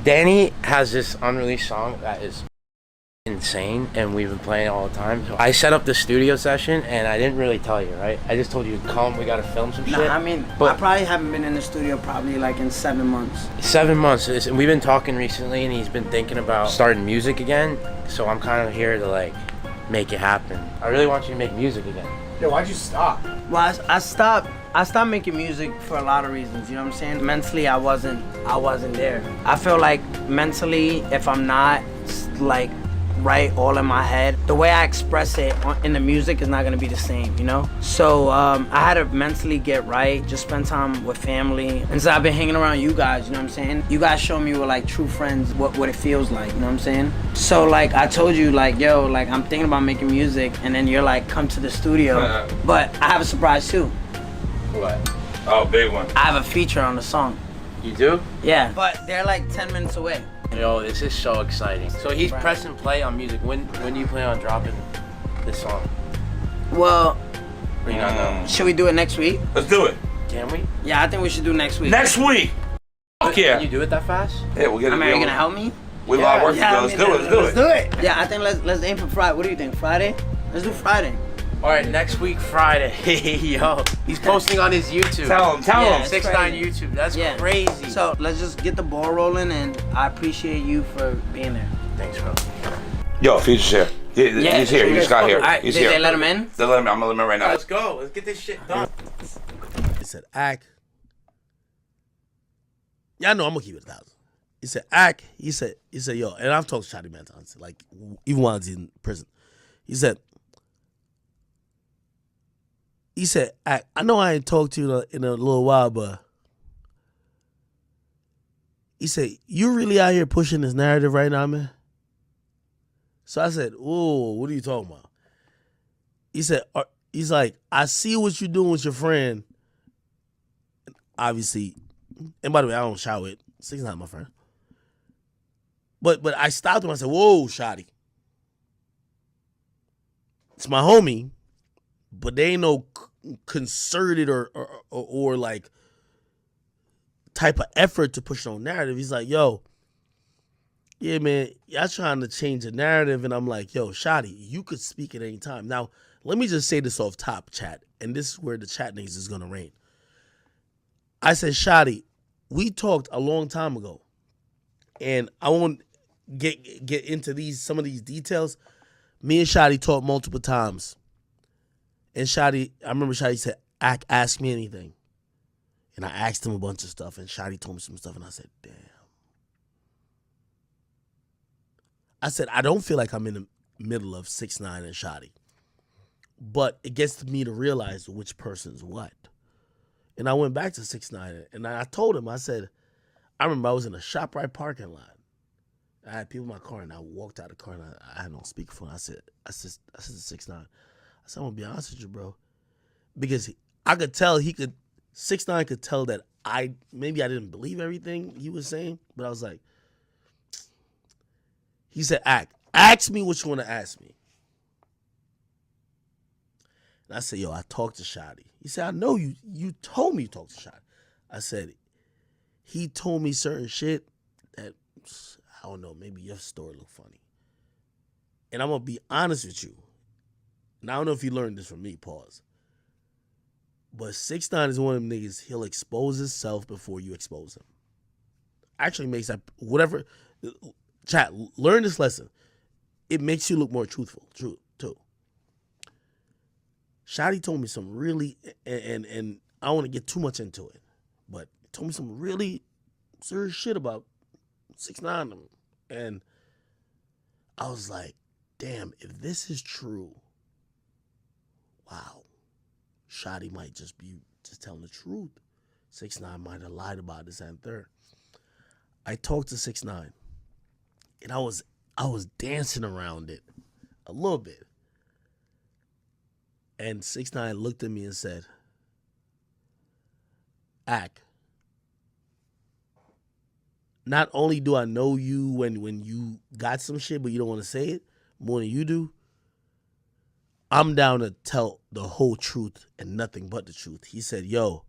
Danny has this unreleased song that is insane, and we've been playing it all the time. So I set up the studio session, and I didn't really tell you, right? I just told you to come. We gotta film some shit. I mean, but I probably haven't been in the studio probably like in 7 months. 7 months, and we've been talking recently, and he's been thinking about starting music again. So I'm kind of here to like make it happen. I really want you to make music again. Yo, why'd you stop? Well, I stopped making music for a lot of reasons, you know what I'm saying? Mentally, I wasn't there. I feel like mentally, if I'm not like right all in my head, the way I express it in the music is not gonna be the same, you know? So I had to mentally get right, just spend time with family. And so I've been hanging around you guys, you know what I'm saying? You guys show me what like true friends, what it feels like, you know what I'm saying? So like I told you like, yo, like I'm thinking about making music, and then you're like, come to the studio. But I have a surprise too. What? Oh, big one. I have a feature on the song. You do? Yeah, but they're like 10 minutes away. Yo, this is so exciting. So he's pressing play on music. When do you plan on dropping this song? Well, Or you not know? should we do it next week? Let's do it. Can we? Yeah, I think we should do next week. Next week. Fuck yeah. Can you do it that fast? Yeah, we'll get it. I mean, are you gonna help me? We lot of work to do. Let's do it. Let's do it. Yeah, I think let's aim for Friday. What do you think? Friday? Let's do Friday. All right, next week Friday. Yo, he's posting on his YouTube. Tell him. 6ix9ine YouTube. That's crazy. So let's just get the ball rolling, and I appreciate you for being there. Thanks, bro. Yo, Future's here. He's here. He just got here. Right, He's did here. they let him in? They let him in. I'm gonna let him in right now. Let's go. Let's get this shit done. He said, Ack. Yeah, I know, I'm gonna keep it 1,000. He said, Ack. He said, yo, and I've talked to Shotti many times, like, even while he's in prison. He said, Ack, I know I ain't talked to you in a little while, but he said, you really out here pushing this narrative right now, man? So I said, oh, what are you talking about? He said, he's like, I see what you're doing with your friend. Obviously, and by the way, I don't shout with. 6ix9ine my friend. But I stopped him. I said, whoa, Shotti. It's my homie, but they ain't no concerted or like type of effort to push no narrative. He's like, yo, yeah, man, y'all trying to change the narrative. And I'm like, yo, Shotti, you could speak at any time. Now, let me just say this off top, chat. And this is where the chat niggas is going to reign. I said, Shotti, we talked a long time ago. And I won't get into some of these details. Me and Shotti talked multiple times. And Shotti, I remember Shotti said, ask me anything. And I asked him a bunch of stuff, and Shotti told me some stuff, and I said, damn. I said, I don't feel like I'm in the middle of 6ix9ine and Shotti. But it gets me to realize which person's what. And I went back to 6ix9ine, and I told him, I said, I remember I was in a ShopRite parking lot. I had people in my car, and I walked out of the car, and I had no speakerphone. I said to 6ix9ine, I said, I'm gonna be honest with you, bro. Because I could tell 6ix9ine could tell that maybe I didn't believe everything he was saying, but I was like, he said, ask me what you want to ask me. And I said, yo, I talked to Shotti. He said, I know you told me you talked to Shotti. I said, he told me certain shit that, I don't know, maybe your story looked funny. And I'm going to be honest with you. And I don't know if you learned this from me, pause. But 6ix9ine is one of them niggas, he'll expose himself before you expose him. Actually makes that, whatever, chat, learn this lesson. It makes you look more truthful, too. Shotti told me some really, and I don't want to get too much into it, but he told me some really serious shit about 6ix9ine. And I was like, damn, if this is true, wow, Shotti might just be telling the truth. 6ix9ine might have lied about this and third. I talked to 6ix9ine, and I was dancing around it a little bit. And 6ix9ine looked at me and said, Ack, not only do I know you when you got some shit, but you don't want to say it more than you do, I'm down to tell the whole truth and nothing but the truth. He said, yo,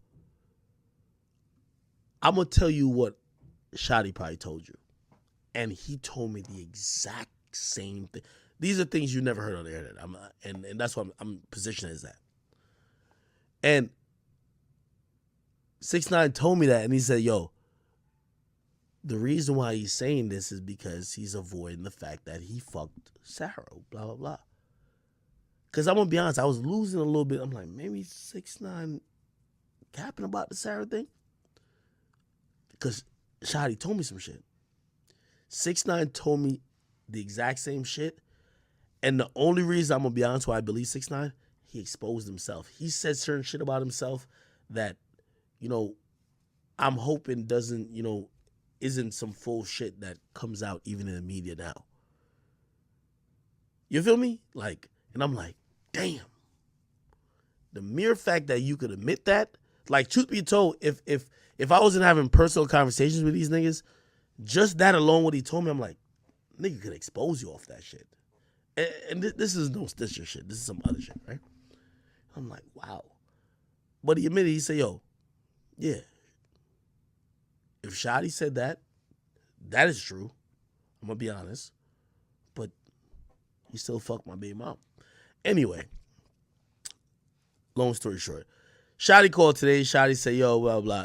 I'm going to tell you what Shotti probably told you. And he told me the exact same thing. These are things you never heard on the internet. And that's why I'm positioned as that. And 6ix9ine told me that, and he said, yo, the reason why he's saying this is because he's avoiding the fact that he fucked Sarah, blah, blah, blah. Because I'm going to be honest, I was losing a little bit. I'm like, maybe 6ix9ine capping about the Sarah thing? Because Shotti told me some shit. 6ix9ine told me the exact same shit. And the only reason I'm going to be honest why I believe 6ix9ine, he exposed himself. He said certain shit about himself that, you know, I'm hoping doesn't, you know, isn't some full shit that comes out even in the media now. You feel me? Like, and I'm like, damn. The mere fact that you could admit that, like, truth be told, if I wasn't having personal conversations with these niggas, just that alone, what he told me, I'm like, nigga could expose you off that shit. And this is no Stitcher shit. This is some other shit, right? I'm like, wow. But he admitted, he said, yo, yeah. If Shotti said that, that is true. I'm going to be honest. But he still fucked my baby mom. Anyway, long story short. Shotti called today. Shotti said, yo, blah, blah.